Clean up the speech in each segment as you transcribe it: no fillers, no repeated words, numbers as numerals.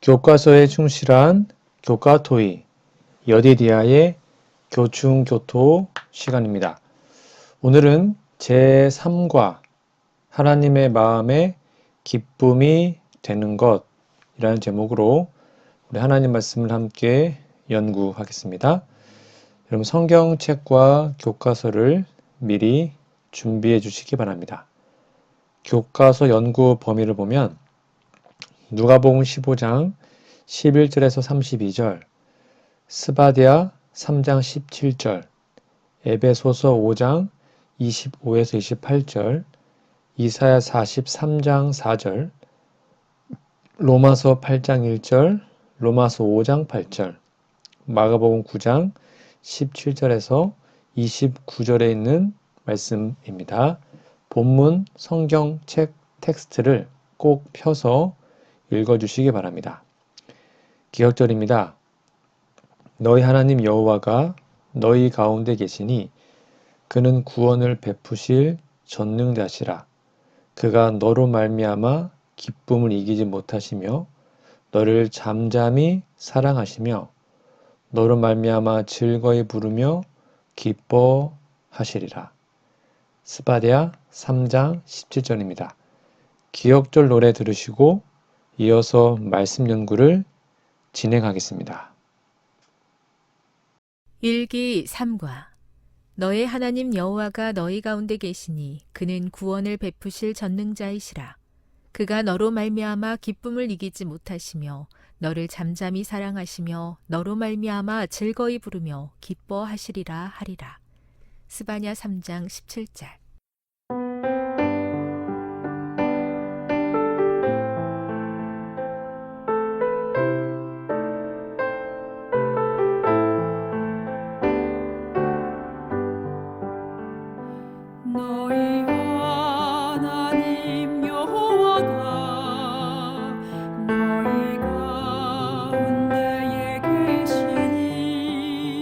교과서에 충실한 교과토이 여디디아의 교충교토 시간입니다. 오늘은 제3과 하나님의 마음에 기쁨이 되는 것이라는 제목으로 우리 하나님 말씀을 함께 연구하겠습니다. 여러분 성경책과 교과서를 미리 준비해 주시기 바랍니다. 교과서 연구 범위를 보면 누가복음 15장 11절에서 32절, 스바랴 3장 17절, 에베소서 5장 25에서 28절, 이사야 43장 4절, 로마서 8장 1절, 로마서 5장 8절, 마가복음 9장 17절에서 29절에 있는 말씀입니다. 본문 성경책 텍스트를 꼭 펴서 읽어주시기 바랍니다. 기억절입니다. 너희 하나님 여호와가 너희 가운데 계시니 그는 구원을 베푸실 전능자시라. 그가 너로 말미암아 기쁨을 이기지 못하시며 너를 잠잠히 사랑하시며 너로 말미암아 즐거이 부르며 기뻐하시리라. 스바랴 3장 17절입니다. 기억절 노래 들으시고 이어서 말씀 연구를 진행하겠습니다. 일기 3과 너의 하나님 여호와가 너희 가운데 계시니 그는 구원을 베푸실 전능자이시라. 그가 너로 말미암아 기쁨을 이기지 못하시며 너를 잠잠히 사랑하시며 너로 말미암아 즐거이 부르며 기뻐하시리라 하리라. 스바냐 3장 17절. 너희 하나님 여호와가 너희 가운데에 계시니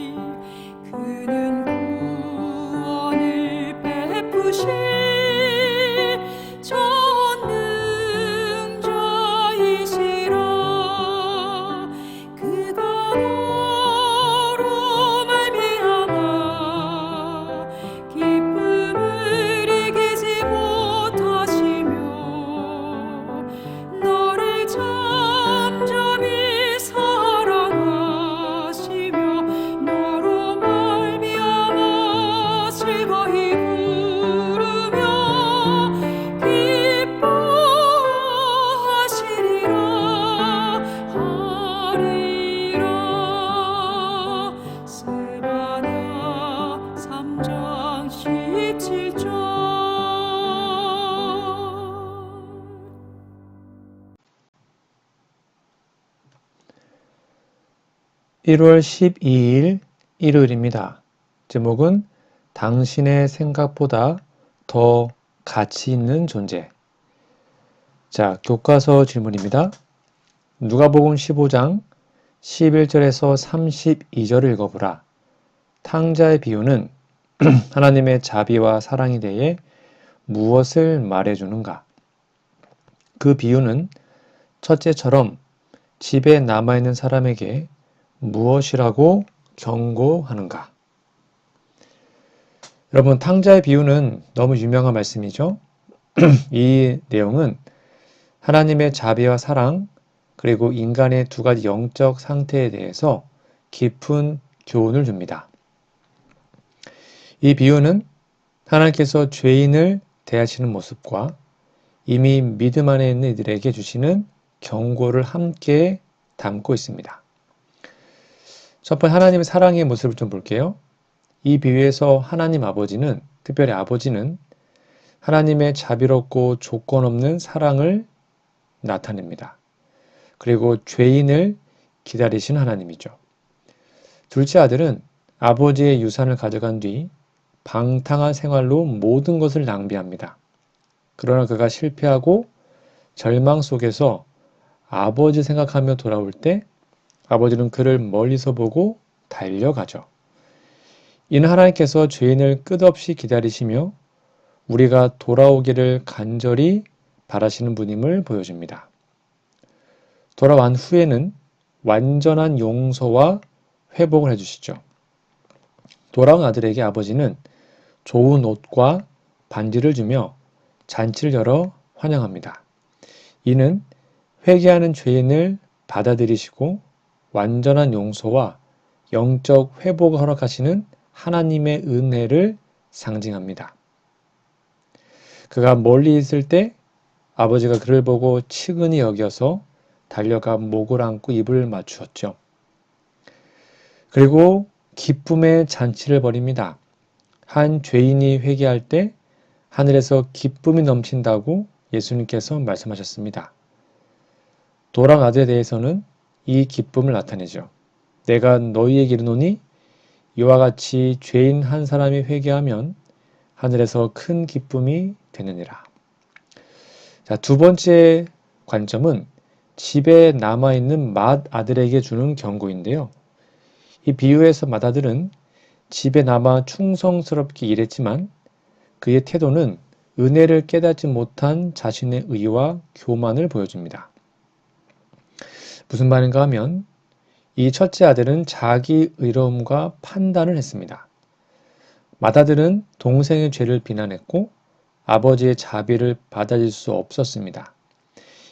그는 구원을 베푸실 전능자이시라. 그가 너로 말미암아 기쁨을 이기지 못하시며 너를 잠잠히 사랑하시며 너로 말미암아 즐거이 부르며 기뻐하시리라 하리라. 스바냐 3장 17절. 1월 12일 일요일입니다. 제목은 당신의 생각보다 더 가치 있는 존재. 자, 교과서 질문입니다. 누가복음 15장 11절에서 32절을 읽어보라. 탕자의 비유는 하나님의 자비와 사랑에 대해 무엇을 말해주는가? 그 비유는 첫째처럼 집에 남아있는 사람에게 무엇이라고 경고하는가? 여러분, 탕자의 비유는 너무 유명한 말씀이죠. 이 내용은 하나님의 자비와 사랑, 그리고 인간의 두 가지 영적 상태에 대해서 깊은 교훈을 줍니다. 이 비유는 하나님께서 죄인을 대하시는 모습과 이미 믿음 안에 있는 이들에게 주시는 경고를 함께 담고 있습니다. 첫 번째, 하나님의 사랑의 모습을 좀 볼게요. 이 비유에서 하나님 아버지는, 특별히 아버지는 하나님의 자비롭고 조건 없는 사랑을 나타냅니다. 그리고 죄인을 기다리신 하나님이죠. 둘째 아들은 아버지의 유산을 가져간 뒤 방탕한 생활로 모든 것을 낭비합니다. 그러나 그가 실패하고 절망 속에서 아버지 생각하며 돌아올 때 아버지는 그를 멀리서 보고 달려가죠. 이는 하나님께서 죄인을 끝없이 기다리시며 우리가 돌아오기를 간절히 바라시는 분임을 보여줍니다. 돌아온 후에는 완전한 용서와 회복을 해주시죠. 돌아온 아들에게 아버지는 좋은 옷과 반지를 주며 잔치를 열어 환영합니다. 이는 회개하는 죄인을 받아들이시고 완전한 용서와 영적 회복을 허락하시는 하나님의 은혜를 상징합니다. 그가 멀리 있을 때 아버지가 그를 보고 측은히 여겨서 달려가 목을 안고 입을 맞추었죠. 그리고 기쁨의 잔치를 벌입니다. 한 죄인이 회개할 때 하늘에서 기쁨이 넘친다고 예수님께서 말씀하셨습니다. 돌아온 아들에 대해서는 이 기쁨을 나타내죠. 내가 너희에게 이르노니 이와 같이 죄인 한 사람이 회개하면 하늘에서 큰 기쁨이 되느니라. 자, 두 번째 관점은 집에 남아있는 맏아들에게 주는 경고인데요. 이 비유에서 맏아들은 집에 남아 충성스럽게 일했지만 그의 태도는 은혜를 깨닫지 못한 자신의 의와 교만을 보여줍니다. 무슨 말인가 하면 이 첫째 아들은 자기 의로움과 판단을 했습니다. 맏아들은 동생의 죄를 비난했고 아버지의 자비를 받아들일 수 없었습니다.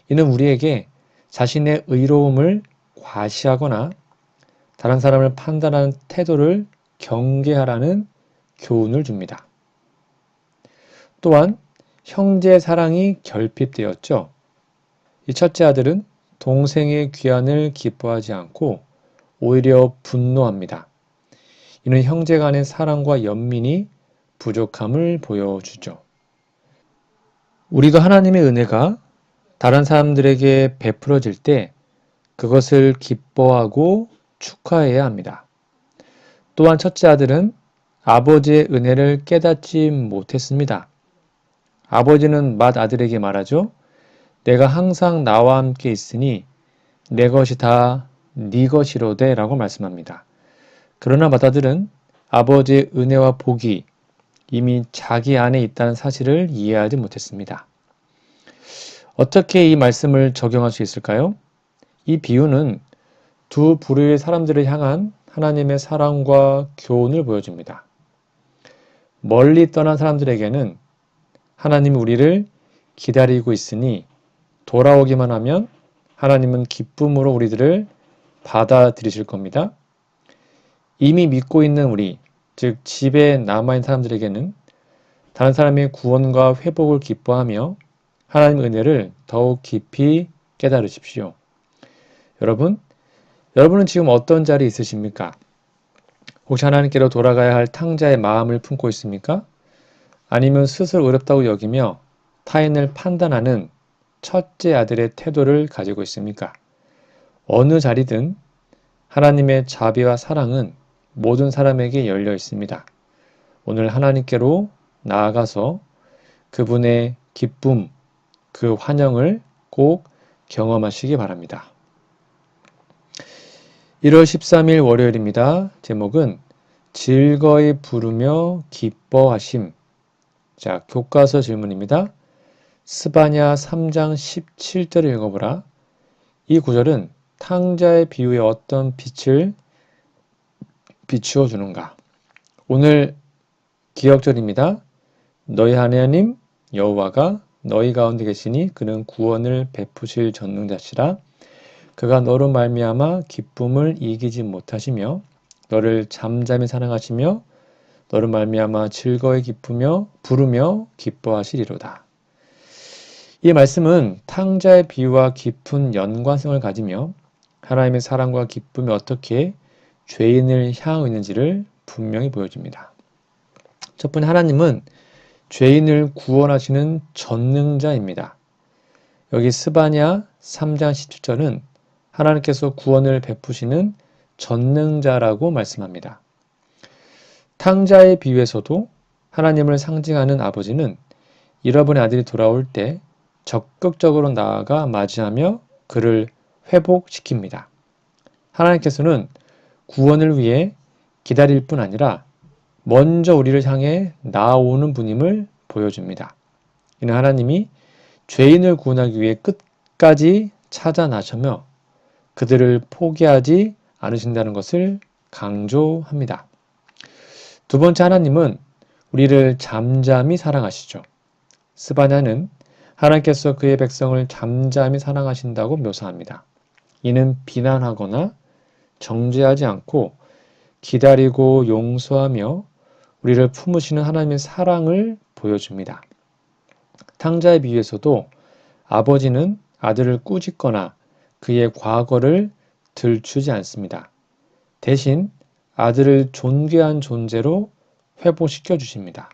이는 우리에게 자신의 의로움을 과시하거나 다른 사람을 판단하는 태도를 경계하라는 교훈을 줍니다. 또한 형제 사랑이 결핍되었죠. 이 첫째 아들은 동생의 귀환을 기뻐하지 않고 오히려 분노합니다. 이는 형제 간의 사랑과 연민이 부족함을 보여주죠. 우리도 하나님의 은혜가 다른 사람들에게 베풀어질 때 그것을 기뻐하고 축하해야 합니다. 또한 첫째 아들은 아버지의 은혜를 깨닫지 못했습니다. 아버지는 맏아들에게 말하죠. 내가 항상 나와 함께 있으니 내 것이 다 네 것이로되 라고 말씀합니다. 그러나 맏아들은 아버지의 은혜와 복이 이미 자기 안에 있다는 사실을 이해하지 못했습니다. 어떻게 이 말씀을 적용할 수 있을까요? 이 비유는 두 부류의 사람들을 향한 하나님의 사랑과 교훈을 보여줍니다. 멀리 떠난 사람들에게는 하나님이 우리를 기다리고 있으니 돌아오기만 하면 하나님은 기쁨으로 우리들을 받아들이실 겁니다. 이미 믿고 있는 우리, 즉 집에 남아있는 사람들에게는 다른 사람의 구원과 회복을 기뻐하며 하나님의 은혜를 더욱 깊이 깨달으십시오. 여러분은 지금 어떤 자리에 있으십니까? 혹시 하나님께로 돌아가야 할 탕자의 마음을 품고 있습니까? 아니면 스스로 어렵다고 여기며 타인을 판단하는 첫째 아들의 태도를 가지고 있습니까? 어느 자리든 하나님의 자비와 사랑은 모든 사람에게 열려 있습니다. 오늘 하나님께로 나아가서 그분의 기쁨, 그 환영을 꼭 경험하시기 바랍니다. 1월 13일 월요일입니다. 제목은 즐거이 부르며 기뻐하심. 자, 교과서 질문입니다. 스바냐 3장 17절을 읽어보라. 이 구절은 탕자의 비유에 어떤 빛을 비추어 주는가? 오늘 기억절입니다. 너희 하나님 여호와가 너희 가운데 계시니 그는 구원을 베푸실 전능자시라. 그가 너로 말미암아 기쁨을 이기지 못하시며 너를 잠잠히 사랑하시며 너로 말미암아 즐거이 부르며 기뻐하시리로다. 이 말씀은 탕자의 비유와 깊은 연관성을 가지며 하나님의 사랑과 기쁨이 어떻게 죄인을 향하고 있는지를 분명히 보여줍니다. 첫 번째, 하나님은 죄인을 구원하시는 전능자입니다. 여기 스바냐 3장 17절은 하나님께서 구원을 베푸시는 전능자라고 말씀합니다. 탕자의 비유에서도 하나님을 상징하는 아버지는 잃어버린 아들이 돌아올 때 적극적으로 나아가 맞이하며 그를 회복시킵니다. 하나님께서는 구원을 위해 기다릴 뿐 아니라 먼저 우리를 향해 나아오는 분임을 보여줍니다. 이는 하나님이 죄인을 구원하기 위해 끝까지 찾아 나서며 그들을 포기하지 않으신다는 것을 강조합니다. 두 번째, 하나님은 우리를 잠잠히 사랑하시죠. 스바냐는 하나님께서 그의 백성을 잠잠히 사랑하신다고 묘사합니다. 이는 비난하거나 정죄하지 않고 기다리고 용서하며 우리를 품으시는 하나님의 사랑을 보여줍니다. 탕자의 비유에서도 아버지는 아들을 꾸짖거나 그의 과거를 들추지 않습니다. 대신 아들을 존귀한 존재로 회복시켜 주십니다.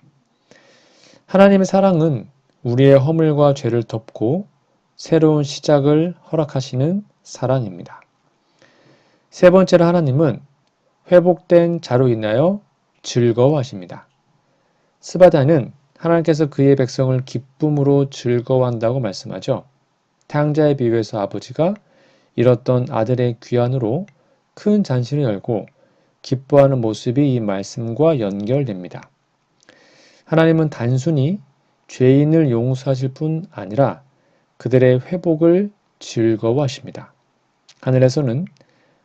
하나님의 사랑은 우리의 허물과 죄를 덮고 새로운 시작을 허락하시는 사랑입니다. 세 번째로, 하나님은 회복된 자로 인하여 즐거워하십니다. 스바다는 하나님께서 그의 백성을 기쁨으로 즐거워한다고 말씀하죠. 탕자의 비유에서 아버지가 잃었던 아들의 귀환으로 큰 잔치를 열고 기뻐하는 모습이 이 말씀과 연결됩니다. 하나님은 단순히 죄인을 용서하실 뿐 아니라 그들의 회복을 즐거워하십니다. 하늘에서는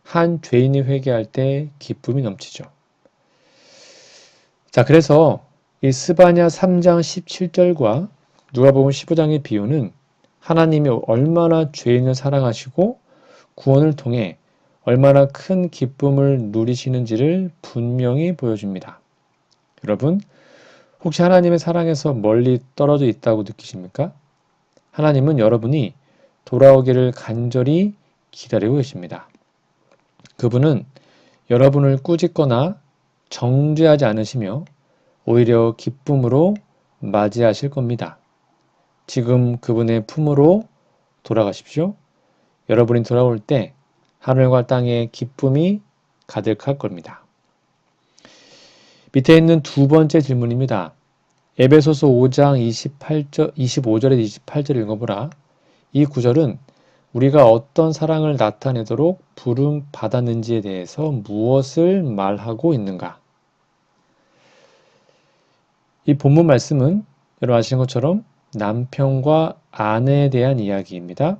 한 죄인이 회개할 때 기쁨이 넘치죠. 자, 그래서 이 스바냐 3장 17절과 누가복음 15장의 비유는 하나님이 얼마나 죄인을 사랑하시고 구원을 통해 얼마나 큰 기쁨을 누리시는지를 분명히 보여줍니다. 여러분, 혹시 하나님의 사랑에서 멀리 떨어져 있다고 느끼십니까? 하나님은 여러분이 돌아오기를 간절히 기다리고 계십니다. 그분은 여러분을 꾸짖거나 정죄하지 않으시며 오히려 기쁨으로 맞이하실 겁니다. 지금 그분의 품으로 돌아가십시오. 여러분이 돌아올 때 하늘과 땅에 기쁨이 가득할 겁니다. 밑에 있는 두 번째 질문입니다. 에베소서 5장 25절에서 28절 읽어보라. 이 구절은 우리가 어떤 사랑을 나타내도록 부름 받았는지에 대해서 무엇을 말하고 있는가? 이 본문 말씀은 여러분 아시는 것처럼 남편과 아내에 대한 이야기입니다.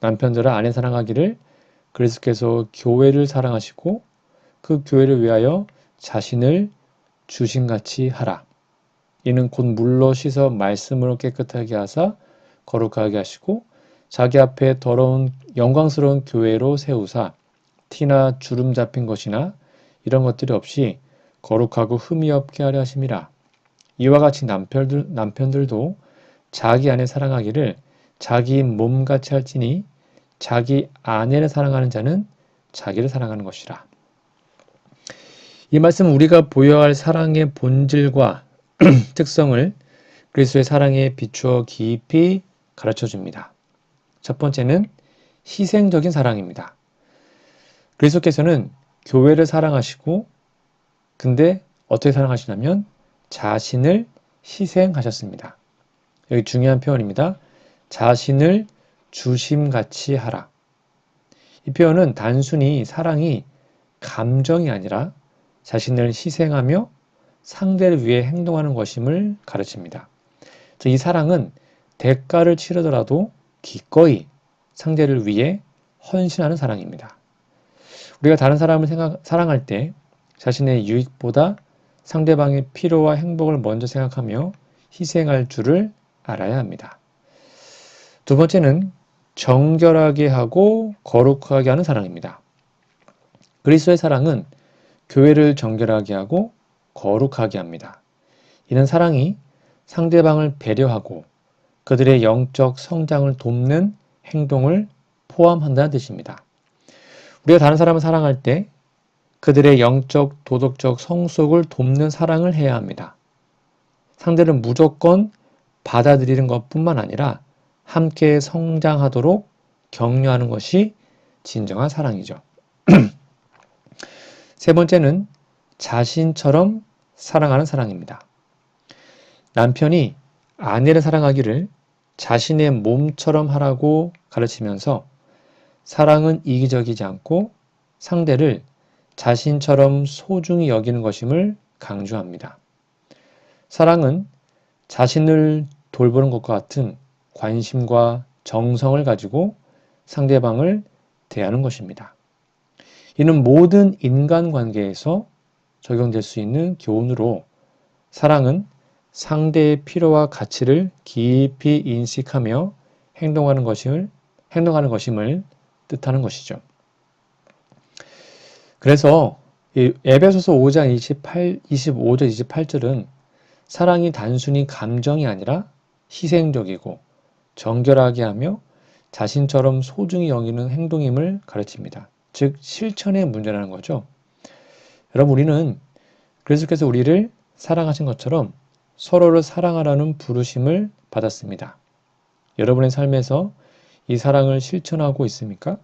남편들은 아내 사랑하기를 그리스도께서 교회를 사랑하시고 그 교회를 위하여 자신을 주신같이 하라. 이는 곧 물로 씻어 말씀으로 깨끗하게 하사 거룩하게 하시고 자기 앞에 더러운 영광스러운 교회로 세우사 티나 주름 잡힌 것이나 이런 것들이 없이 거룩하고 흠이 없게 하려 하심이라. 이와 같이 남편들도 자기 아내 사랑하기를 자기 몸같이 할지니 자기 아내를 사랑하는 자는 자기를 사랑하는 것이라. 이 말씀은 우리가 보여야 할 사랑의 본질과 특성을 그리스도의 사랑에 비추어 깊이 가르쳐 줍니다. 첫 번째는 희생적인 사랑입니다. 그리스도께서는 교회를 사랑하시고 근데 어떻게 사랑하시냐면 자신을 희생하셨습니다. 여기 중요한 표현입니다. 자신을 주심같이 하라. 이 표현은 단순히 사랑이 감정이 아니라 자신을 희생하며 상대를 위해 행동하는 것임을 가르칩니다. 이 사랑은 대가를 치르더라도 기꺼이 상대를 위해 헌신하는 사랑입니다. 우리가 다른 사람을 사랑할 때 자신의 유익보다 상대방의 필요와 행복을 먼저 생각하며 희생할 줄을 알아야 합니다. 두 번째는 정결하게 하고 거룩하게 하는 사랑입니다. 그리스도의 사랑은 교회를 정결하게 하고 거룩하게 합니다. 이는 사랑이 상대방을 배려하고 그들의 영적 성장을 돕는 행동을 포함한다는 뜻입니다. 우리가 다른 사람을 사랑할 때 그들의 영적, 도덕적 성숙을 돕는 사랑을 해야 합니다. 상대를 무조건 받아들이는 것뿐만 아니라 함께 성장하도록 격려하는 것이 진정한 사랑이죠. 세 번째는 자신처럼 사랑하는 사랑입니다. 남편이 아내를 사랑하기를 자신의 몸처럼 하라고 가르치면서 사랑은 이기적이지 않고 상대를 자신처럼 소중히 여기는 것임을 강조합니다. 사랑은 자신을 돌보는 것과 같은 관심과 정성을 가지고 상대방을 대하는 것입니다. 이는 모든 인간관계에서 적용될 수 있는 교훈으로 사랑은 상대의 필요와 가치를 깊이 인식하며 행동하는 것임을 뜻하는 것이죠. 그래서 이 에베소서 5장 25절 28절은 사랑이 단순히 감정이 아니라 희생적이고 정결하게 하며 자신처럼 소중히 여기는 행동임을 가르칩니다. 즉 실천의 문제라는 거죠. 여러분 우리는 그리스도께서 우리를 사랑하신 것처럼 서로를 사랑하라는 부르심을 받았습니다. 여러분의 삶에서 이 사랑을 실천하고 있습니까?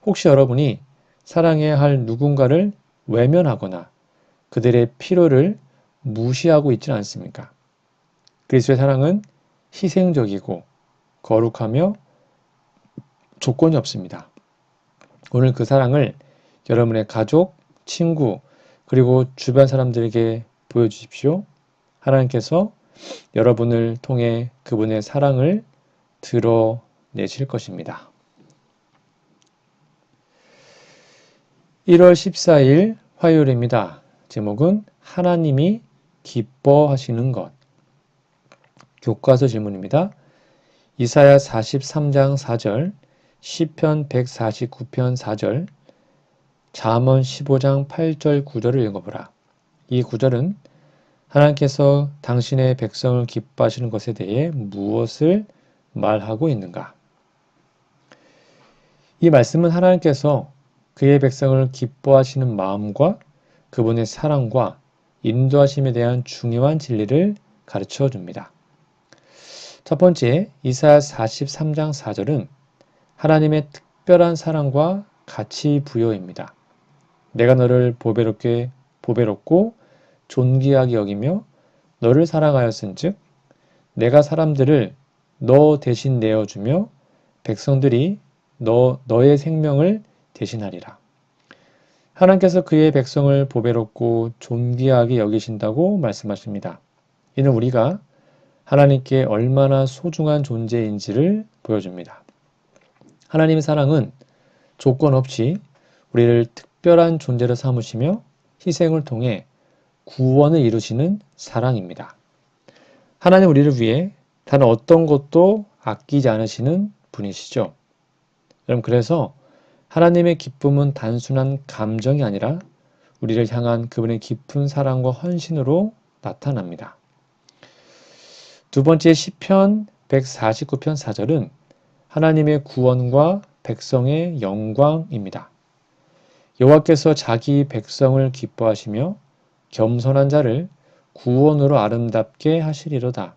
혹시 여러분이 사랑해야 할 누군가를 외면하거나 그들의 필요를 무시하고 있지는 않습니까? 그리스도의 사랑은 희생적이고 거룩하며 조건이 없습니다. 오늘 그 사랑을 여러분의 가족, 친구, 그리고 주변 사람들에게 보여주십시오. 하나님께서 여러분을 통해 그분의 사랑을 드러내실 것입니다. 1월 14일 화요일입니다. 제목은 하나님이 기뻐하시는 것. 교과서 질문입니다. 이사야 43장 4절, 시편 149편 4절, 잠언 15장 8절 9절을 읽어보라. 이 구절은 하나님께서 당신의 백성을 기뻐하시는 것에 대해 무엇을 말하고 있는가? 이 말씀은 하나님께서 그의 백성을 기뻐하시는 마음과 그분의 사랑과 인도하심에 대한 중요한 진리를 가르쳐 줍니다. 첫 번째, 이사야 43장 4절은 하나님의 특별한 사랑과 가치 부여입니다. 내가 너를 보배롭고 존귀하게 여기며 너를 사랑하였은즉 내가 사람들을 너 대신 내어주며 백성들이 너의 생명을 대신하리라. 하나님께서 그의 백성을 보배롭고 존귀하게 여기신다고 말씀하십니다. 이는 우리가 하나님께 얼마나 소중한 존재인지를 보여줍니다. 하나님의 사랑은 조건 없이 우리를 특별한 존재로 삼으시며 희생을 통해 구원을 이루시는 사랑입니다. 하나님 우리를 위해 단 어떤 것도 아끼지 않으시는 분이시죠. 여러분 그래서 하나님의 기쁨은 단순한 감정이 아니라 우리를 향한 그분의 깊은 사랑과 헌신으로 나타납니다. 두 번째 시편 149편 4절은 하나님의 구원과 백성의 영광입니다. 여호와께서 자기 백성을 기뻐하시며 겸손한 자를 구원으로 아름답게 하시리로다.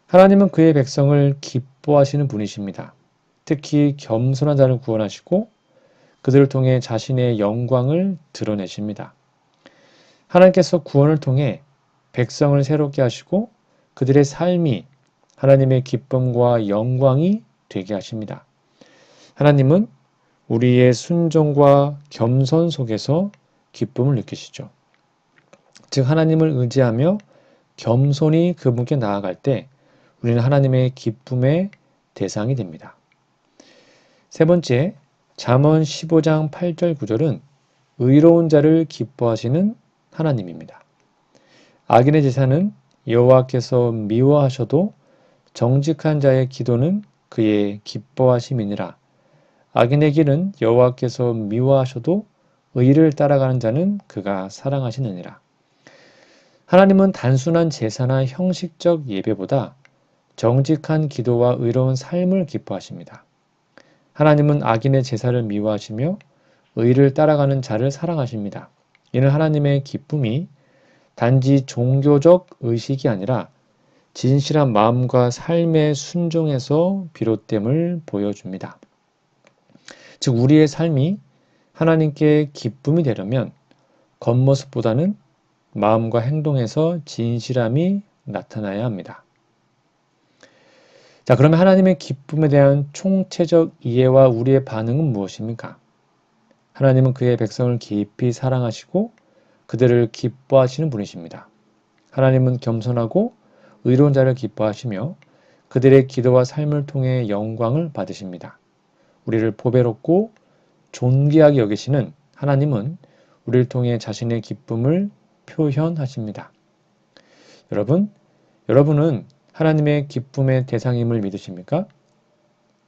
하나님은 그의 백성을 기뻐하시는 분이십니다. 특히 겸손한 자를 구원하시고 그들을 통해 자신의 영광을 드러내십니다. 하나님께서 구원을 통해 백성을 새롭게 하시고 그들의 삶이 하나님의 기쁨과 영광이 되게 하십니다. 하나님은 우리의 순종과 겸손 속에서 기쁨을 느끼시죠. 즉 하나님을 의지하며 겸손히 그분께 나아갈 때 우리는 하나님의 기쁨의 대상이 됩니다. 세 번째, 잠언 15장 8절 9절은 의로운 자를 기뻐하시는 하나님입니다. 악인의 제사는 여호와께서 미워하셔도 정직한 자의 기도는 그의 기뻐하심이니라. 악인의 길은 여호와께서 미워하셔도 의를 따라가는 자는 그가 사랑하시느니라. 하나님은 단순한 제사나 형식적 예배보다 정직한 기도와 의로운 삶을 기뻐하십니다. 하나님은 악인의 제사를 미워하시며 의를 따라가는 자를 사랑하십니다. 이는 하나님의 기쁨이 단지 종교적 의식이 아니라 진실한 마음과 삶의 순종에서 비롯됨을 보여줍니다. 즉 우리의 삶이 하나님께 기쁨이 되려면 겉모습보다는 마음과 행동에서 진실함이 나타나야 합니다. 자, 그러면 하나님의 기쁨에 대한 총체적 이해와 우리의 반응은 무엇입니까? 하나님은 그의 백성을 깊이 사랑하시고 그들을 기뻐하시는 분이십니다. 하나님은 겸손하고 의로운 자를 기뻐하시며 그들의 기도와 삶을 통해 영광을 받으십니다. 우리를 보배롭고 존귀하게 여기시는 하나님은 우리를 통해 자신의 기쁨을 표현하십니다. 여러분은 하나님의 기쁨의 대상임을 믿으십니까?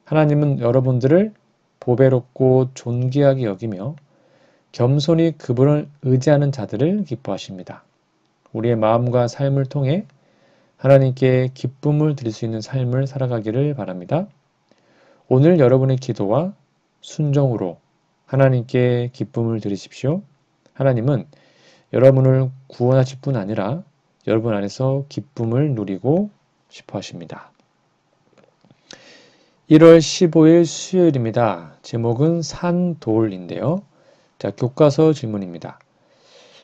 하나님은 여러분들을 보배롭고 존귀하게 여기며 겸손히 그분을 의지하는 자들을 기뻐하십니다. 우리의 마음과 삶을 통해 하나님께 기쁨을 드릴 수 있는 삶을 살아가기를 바랍니다. 오늘 여러분의 기도와 순종으로 하나님께 기쁨을 드리십시오. 하나님은 여러분을 구원하실 뿐 아니라 여러분 안에서 기쁨을 누리고 싶어 하십니다. 1월 15일 수요일입니다. 제목은 산돌인데요. 자, 교과서 질문입니다.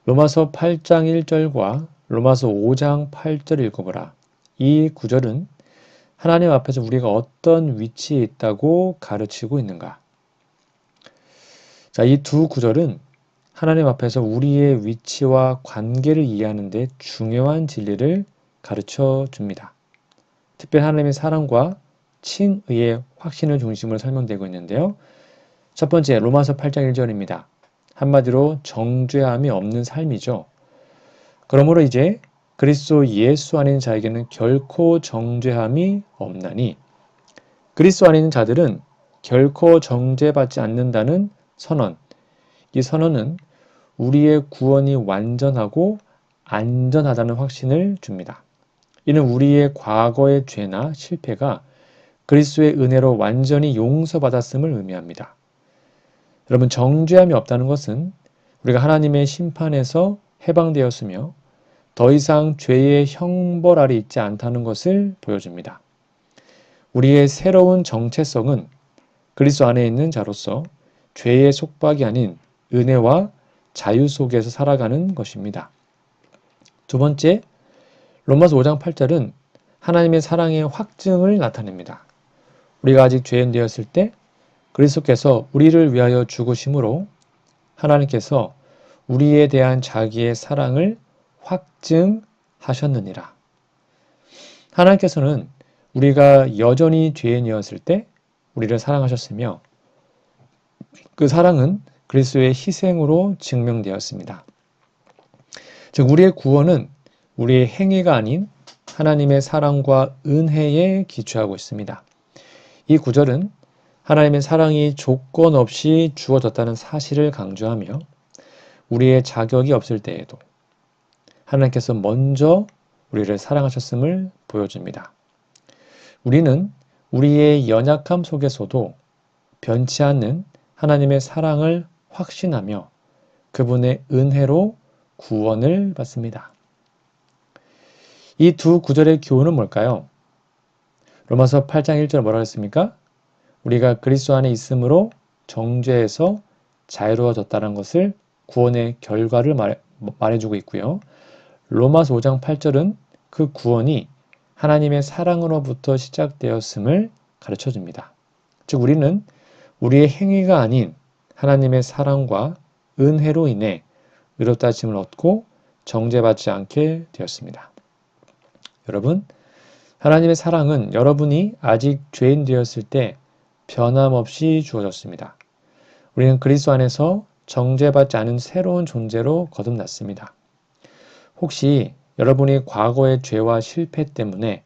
로마서 8장 1절과 로마서 5장 8절 읽어보라. 이 구절은 하나님 앞에서 우리가 어떤 위치에 있다고 가르치고 있는가? 자, 이 두 구절은 하나님 앞에서 우리의 위치와 관계를 이해하는 데 중요한 진리를 가르쳐 줍니다. 특별히 하나님의 사랑과 칭의의 확신을 중심으로 설명되고 있는데요. 첫 번째, 로마서 8장 1절입니다. 한마디로 정죄함이 없는 삶이죠. 그러므로 이제 그리스도 예수 안에 있는 자에게는 결코 정죄함이 없나니 그리스도 안에 있는 자들은 결코 정죄받지 않는다는 선언. 이 선언은 우리의 구원이 완전하고 안전하다는 확신을 줍니다. 이는 우리의 과거의 죄나 실패가 그리스도의 은혜로 완전히 용서받았음을 의미합니다. 여러분, 정죄함이 없다는 것은 우리가 하나님의 심판에서 해방되었으며 더 이상 죄의 형벌 아래 있지 않다는 것을 보여줍니다. 우리의 새로운 정체성은 그리스도 안에 있는 자로서 죄의 속박이 아닌 은혜와 자유 속에서 살아가는 것입니다. 두 번째, 로마서 5장 8절은 하나님의 사랑의 확증을 나타냅니다. 우리가 아직 죄인 되었을 때 그리스도께서 우리를 위하여 죽으심으로 하나님께서 우리에 대한 자기의 사랑을 확증하셨느니라. 하나님께서는 우리가 여전히 죄인이었을 때 우리를 사랑하셨으며 그 사랑은 그리스도의 희생으로 증명되었습니다. 즉 우리의 구원은 우리의 행위가 아닌 하나님의 사랑과 은혜에 기초하고 있습니다. 이 구절은 하나님의 사랑이 조건 없이 주어졌다는 사실을 강조하며 우리의 자격이 없을 때에도 하나님께서 먼저 우리를 사랑하셨음을 보여줍니다. 우리는 우리의 연약함 속에서도 변치 않는 하나님의 사랑을 확신하며 그분의 은혜로 구원을 받습니다. 이 두 구절의 교훈은 뭘까요? 로마서 8장 1절 뭐라고 했습니까? 우리가 그리스도 안에 있음으로 정죄에서 자유로워졌다는 것을 구원의 결과를 말해주고 있고요. 로마서 5장 8절은 그 구원이 하나님의 사랑으로부터 시작되었음을 가르쳐줍니다. 즉 우리는 우리의 행위가 아닌 하나님의 사랑과 은혜로 인해 의롭다 하심을 얻고 정죄받지 않게 되었습니다. 여러분, 하나님의 사랑은 여러분이 아직 죄인 되었을 때 변함없이 주어졌습니다. 우리는 그리스도 안에서 정죄받지 않은 새로운 존재로 거듭났습니다. 혹시 여러분이 과거의 죄와 실패 때문에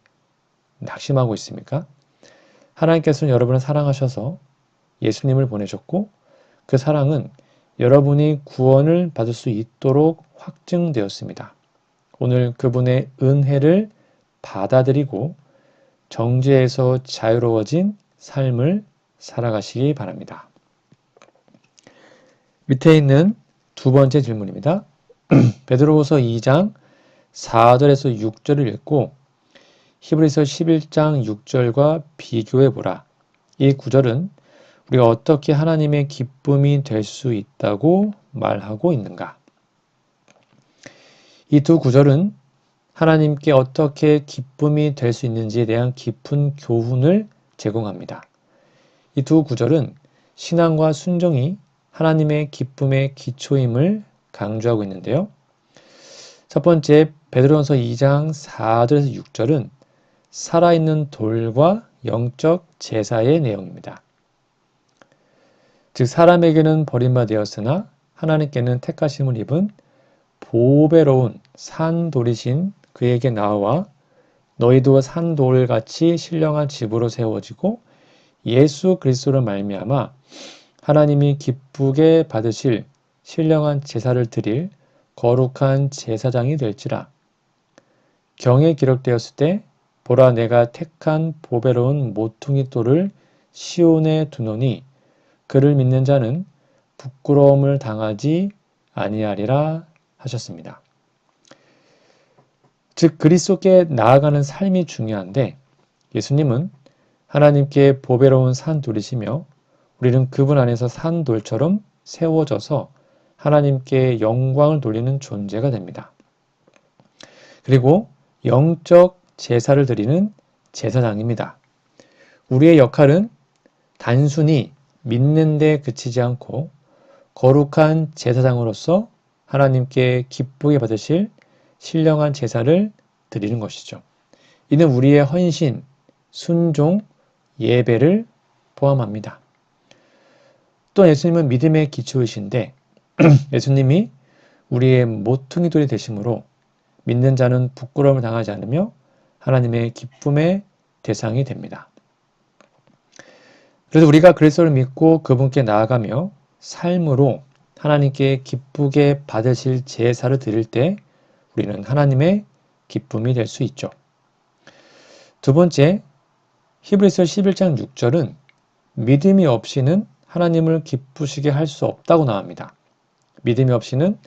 낙심하고 있습니까? 하나님께서는 여러분을 사랑하셔서 예수님을 보내셨고 그 사랑은 여러분이 구원을 받을 수 있도록 확증되었습니다. 오늘 그분의 은혜를 받아들이고 정죄에서 자유로워진 삶을 살아가시기 바랍니다. 밑에 있는 두 번째 질문입니다. 베드로후서 2장 4절에서 6절을 읽고 히브리서 11장 6절과 비교해 보라. 이 구절은 우리가 어떻게 하나님의 기쁨이 될 수 있다고 말하고 있는가? 이 두 구절은 하나님께 어떻게 기쁨이 될 수 있는지에 대한 깊은 교훈을 제공합니다. 이 두 구절은 신앙과 순종이 하나님의 기쁨의 기초임을 강조하고 있는데요. 첫 번째 베드로전서 2장 4절에서 6절은 살아있는 돌과 영적 제사의 내용입니다. 즉 사람에게는 버림받았으나 하나님께는 택하심을 입은 보배로운 산돌이신 그에게 나와 너희도 산돌같이 신령한 집으로 세워지고 예수 그리스도를 말미암아 하나님이 기쁘게 받으실 신령한 제사를 드릴 거룩한 제사장이 될지라. 경에 기록되었을 때 보라 내가 택한 보배로운 모퉁이 돌을 시온에 두노니 그를 믿는 자는 부끄러움을 당하지 아니하리라 하셨습니다. 즉 그리스도께 나아가는 삶이 중요한데 예수님은 하나님께 보배로운 산돌이시며 우리는 그분 안에서 산돌처럼 세워져서 하나님께 영광을 돌리는 존재가 됩니다. 그리고 영적 제사를 드리는 제사장입니다. 우리의 역할은 단순히 믿는 데 그치지 않고 거룩한 제사장으로서 하나님께 기쁘게 받으실 신령한 제사를 드리는 것이죠. 이는 우리의 헌신, 순종, 예배를 포함합니다. 또 예수님은 믿음의 기초이신데 예수님이 우리의 모퉁이 돌이 되심으로 믿는 자는 부끄러움을 당하지 않으며 하나님의 기쁨의 대상이 됩니다. 그래서 우리가 그리스도를 믿고 그분께 나아가며 삶으로 하나님께 기쁘게 받으실 제사를 드릴 때 우리는 하나님의 기쁨이 될 수 있죠. 두 번째, 히브리서 11장 6절은 믿음이 없이는 하나님을 기쁘시게 할 수 없다고 나옵니다. 믿음이 없이는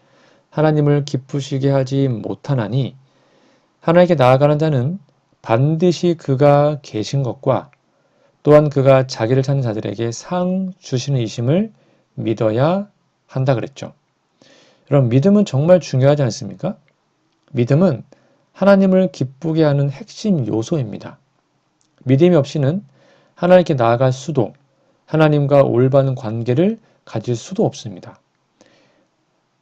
하나님을 기쁘시게 하지 못하나니 하나님께 나아가는 자는 반드시 그가 계신 것과 또한 그가 자기를 찾는 자들에게 상 주시는 이심을 믿어야 한다 그랬죠. 여러분 믿음은 정말 중요하지 않습니까? 믿음은 하나님을 기쁘게 하는 핵심 요소입니다. 믿음이 없이는 하나님께 나아갈 수도 하나님과 올바른 관계를 가질 수도 없습니다.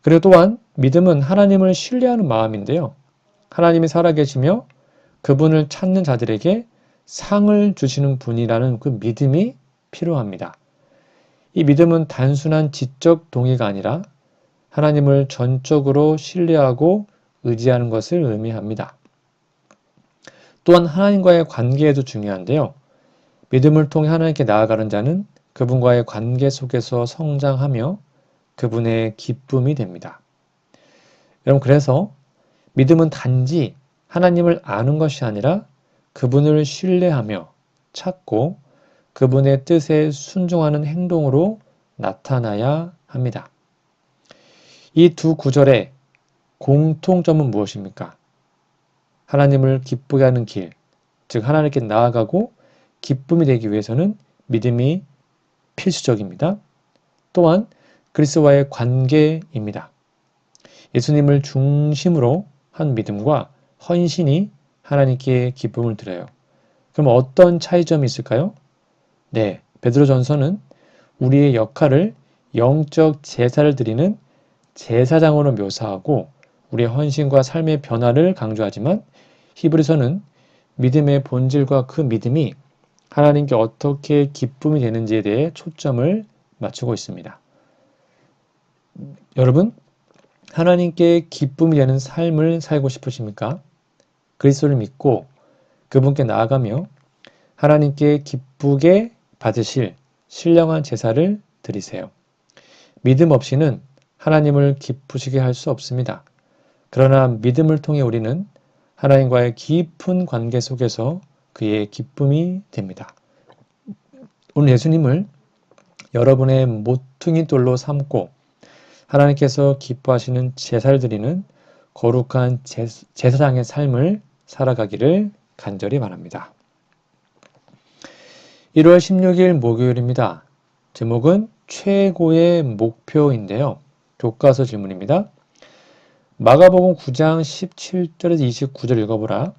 그리고 또한 믿음은 하나님을 신뢰하는 마음인데요. 하나님이 살아계시며 그분을 찾는 자들에게 상을 주시는 분이라는 그 믿음이 필요합니다. 이 믿음은 단순한 지적 동의가 아니라 하나님을 전적으로 신뢰하고 의지하는 것을 의미합니다. 또한 하나님과의 관계에도 중요한데요. 믿음을 통해 하나님께 나아가는 자는 그분과의 관계 속에서 성장하며 그분의 기쁨이 됩니다. 여러분 그래서 믿음은 단지 하나님을 아는 것이 아니라 그분을 신뢰하며 찾고 그분의 뜻에 순종하는 행동으로 나타나야 합니다. 이 두 구절의 공통점은 무엇입니까? 하나님을 기쁘게 하는 길, 즉 하나님께 나아가고 기쁨이 되기 위해서는 믿음이 필수적입니다. 또한 그리스도와의 관계입니다. 예수님을 중심으로 한 믿음과 헌신이 하나님께 기쁨을 드려요. 그럼 어떤 차이점이 있을까요? 네, 베드로전서는 우리의 역할을 영적 제사를 드리는 제사장으로 묘사하고 우리의 헌신과 삶의 변화를 강조하지만 히브리서는 믿음의 본질과 그 믿음이 하나님께 어떻게 기쁨이 되는지에 대해 초점을 맞추고 있습니다. 여러분, 하나님께 기쁨이 되는 삶을 살고 싶으십니까? 그리스도를 믿고 그분께 나아가며 하나님께 기쁘게 받으실 신령한 제사를 드리세요. 믿음 없이는 하나님을 기쁘시게 할 수 없습니다. 그러나 믿음을 통해 우리는 하나님과의 깊은 관계 속에서 그의 기쁨이 됩니다. 오늘 예수님을 여러분의 모퉁이 돌로 삼고 하나님께서 기뻐하시는 제사를 드리는 거룩한 제사장의 삶을 살아가기를 간절히 바랍니다. 1월 16일 목요일입니다. 제목은 최고의 목표인데요. 교과서 질문입니다. 마가복음 9장 17절에서 29절 읽어보라.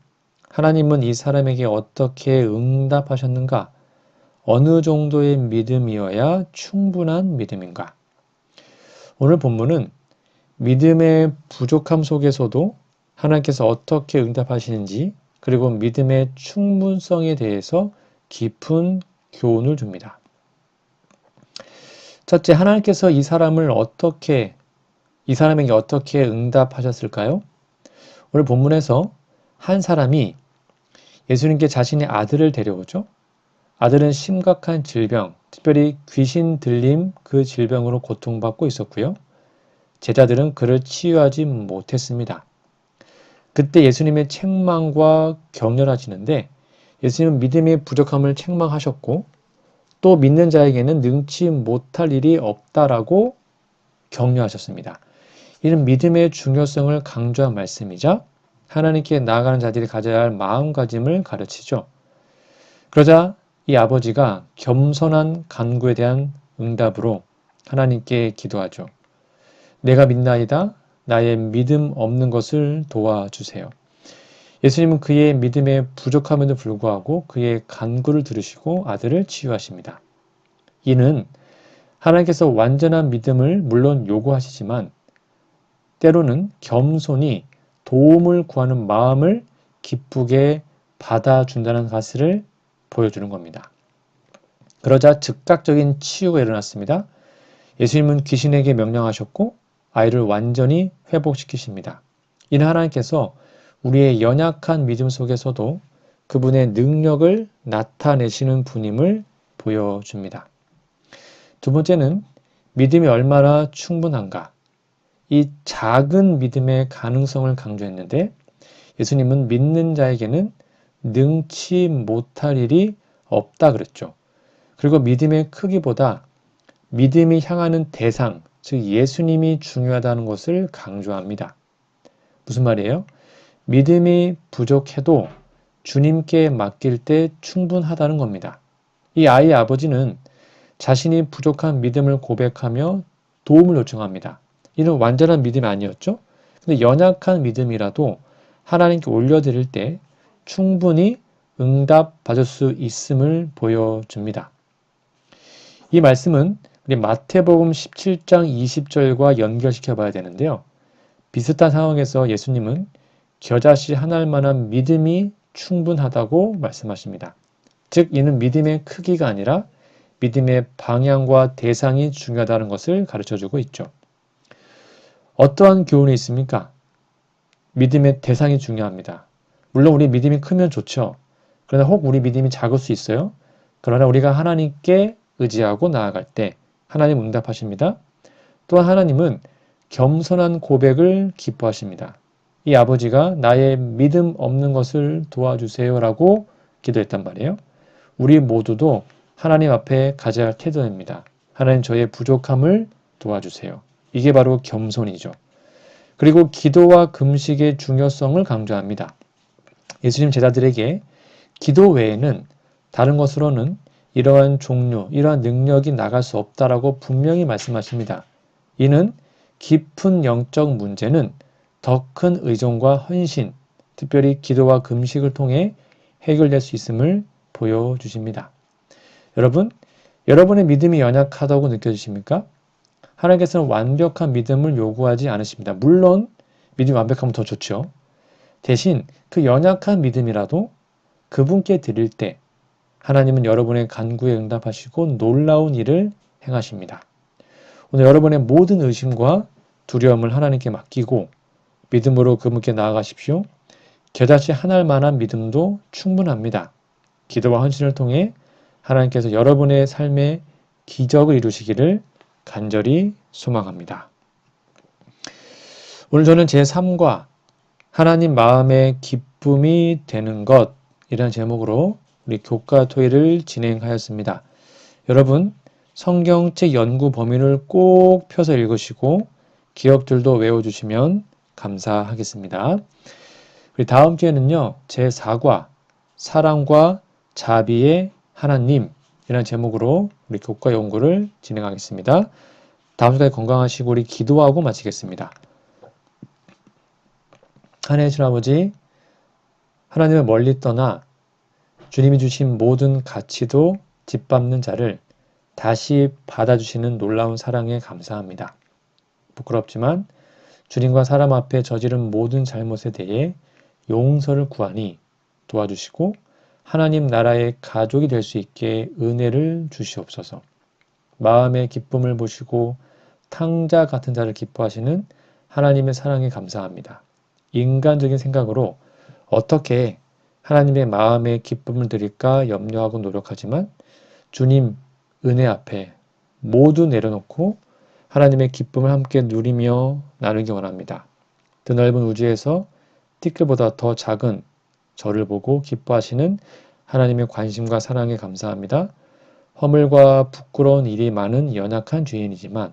하나님은 이 사람에게 어떻게 응답하셨는가? 어느 정도의 믿음이어야 충분한 믿음인가? 오늘 본문은 믿음의 부족함 속에서도 하나님께서 어떻게 응답하시는지 그리고 믿음의 충분성에 대해서 깊은 교훈을 줍니다. 첫째, 하나님께서 이 사람에게 어떻게 응답하셨을까요? 오늘 본문에서 한 사람이 예수님께 자신의 아들을 데려오죠. 아들은 심각한 질병, 특별히 귀신 들림 그 질병으로 고통받고 있었고요. 제자들은 그를 치유하지 못했습니다. 그때 예수님의 책망과 격렬하시는데 예수님은 믿음의 부족함을 책망하셨고 또 믿는 자에게는 능치 못할 일이 없다라고 격려하셨습니다. 이는 믿음의 중요성을 강조한 말씀이자 하나님께 나아가는 자들이 가져야 할 마음가짐을 가르치죠. 그러자 이 아버지가 겸손한 간구에 대한 응답으로 하나님께 기도하죠. 내가 믿나이다. 나의 믿음 없는 것을 도와주세요. 예수님은 그의 믿음에 부족함에도 불구하고 그의 간구를 들으시고 아들을 치유하십니다. 이는 하나님께서 완전한 믿음을 물론 요구하시지만 때로는 겸손히 도움을 구하는 마음을 기쁘게 받아준다는 사실을 보여주는 겁니다. 그러자 즉각적인 치유가 일어났습니다. 예수님은 귀신에게 명령하셨고 아이를 완전히 회복시키십니다. 이는 하나님께서 우리의 연약한 믿음 속에서도 그분의 능력을 나타내시는 분임을 보여줍니다. 두 번째는 믿음이 얼마나 충분한가? 이 작은 믿음의 가능성을 강조했는데 예수님은 믿는 자에게는 능치 못할 일이 없다 그랬죠. 그리고 믿음의 크기보다 믿음이 향하는 대상, 즉 예수님이 중요하다는 것을 강조합니다. 무슨 말이에요? 믿음이 부족해도 주님께 맡길 때 충분하다는 겁니다. 이 아이의 아버지는 자신이 부족한 믿음을 고백하며 도움을 요청합니다. 이는 완전한 믿음이 아니었죠? 근데 연약한 믿음이라도 하나님께 올려드릴 때 충분히 응답받을 수 있음을 보여줍니다. 이 말씀은 우리 마태복음 17장 20절과 연결시켜 봐야 되는데요. 비슷한 상황에서 예수님은 겨자씨 하나만한 믿음이 충분하다고 말씀하십니다. 즉 이는 믿음의 크기가 아니라 믿음의 방향과 대상이 중요하다는 것을 가르쳐주고 있죠. 어떠한 교훈이 있습니까? 믿음의 대상이 중요합니다. 물론 우리 믿음이 크면 좋죠. 그러나 혹 우리 믿음이 작을 수 있어요. 그러나 우리가 하나님께 의지하고 나아갈 때 하나님 응답하십니다. 또한 하나님은 겸손한 고백을 기뻐하십니다. 이 아버지가 나의 믿음 없는 것을 도와주세요라고 기도했단 말이에요. 우리 모두도 하나님 앞에 가져야 할 태도입니다. 하나님 저의 부족함을 도와주세요. 이게 바로 겸손이죠. 그리고 기도와 금식의 중요성을 강조합니다. 예수님 제자들에게 기도 외에는 다른 것으로는 이러한 종류, 이러한 능력이 나갈 수 없다라고 분명히 말씀하십니다. 이는 깊은 영적 문제는 더 큰 의존과 헌신, 특별히 기도와 금식을 통해 해결될 수 있음을 보여주십니다. 여러분, 여러분의 믿음이 연약하다고 느껴지십니까? 하나님께서는 완벽한 믿음을 요구하지 않으십니다. 물론 믿음이 완벽하면 더 좋죠. 대신 그 연약한 믿음이라도 그분께 드릴 때 하나님은 여러분의 간구에 응답하시고 놀라운 일을 행하십니다. 오늘 여러분의 모든 의심과 두려움을 하나님께 맡기고 믿음으로 그분께 나아가십시오. 겨자씨 한 알만한 믿음도 충분합니다. 기도와 헌신을 통해 하나님께서 여러분의 삶에 기적을 이루시기를 간절히 소망합니다. 오늘 저는 제3과 하나님 마음의 기쁨이 되는 것이라는 제목으로 우리 교과 토의를 진행하였습니다. 여러분 성경책 연구 범위를 꼭 펴서 읽으시고 기억들도 외워주시면 감사하겠습니다. 우리 다음 주에는요. 제4과 사랑과 자비의 하나님이라는 제목으로 우리 교과 연구를 진행하겠습니다. 다음 주까지 건강하시고 우리 기도하고 마치겠습니다. 하나님 주 아버지, 하나님을 멀리 떠나 주님이 주신 모든 가치도 짓밟는 자를 다시 받아주시는 놀라운 사랑에 감사합니다. 부끄럽지만 주님과 사람 앞에 저지른 모든 잘못에 대해 용서를 구하니 도와주시고 하나님 나라의 가족이 될 수 있게 은혜를 주시옵소서. 마음의 기쁨을 보시고 탕자 같은 자를 기뻐하시는 하나님의 사랑에 감사합니다. 인간적인 생각으로 어떻게 하나님의 마음에 기쁨을 드릴까 염려하고 노력하지만 주님 은혜 앞에 모두 내려놓고 하나님의 기쁨을 함께 누리며 나누기 원합니다. 드넓은 우주에서 티끌보다 더 작은 저를 보고 기뻐하시는 하나님의 관심과 사랑에 감사합니다. 허물과 부끄러운 일이 많은 연약한 죄인이지만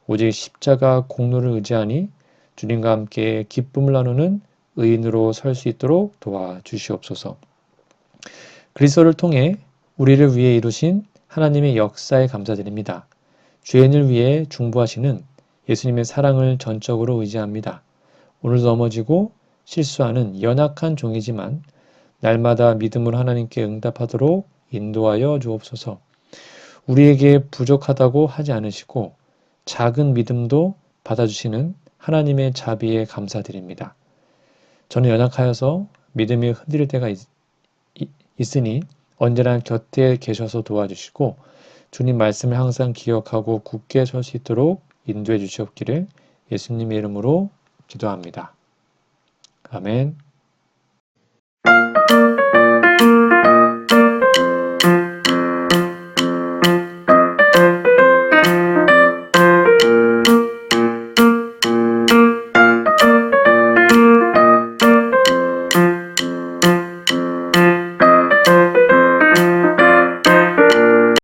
오직 십자가 공로를 의지하니 주님과 함께 기쁨을 나누는 의인으로 설 수 있도록 도와주시옵소서. 그리스도를 통해 우리를 위해 이루신 하나님의 역사에 감사드립니다. 죄인을 위해 중보하시는 예수님의 사랑을 전적으로 의지합니다. 오늘도 넘어지고 실수하는 연약한 종이지만 날마다 믿음으로 하나님께 응답하도록 인도하여 주옵소서. 우리에게 부족하다고 하지 않으시고 작은 믿음도 받아주시는 하나님의 자비에 감사드립니다. 저는 연약하여서 믿음이 흔들릴 때가 있으니 언제나 곁에 계셔서 도와주시고 주님 말씀을 항상 기억하고 굳게 설 수 있도록 인도해 주시옵기를 예수님의 이름으로 기도합니다. 아멘.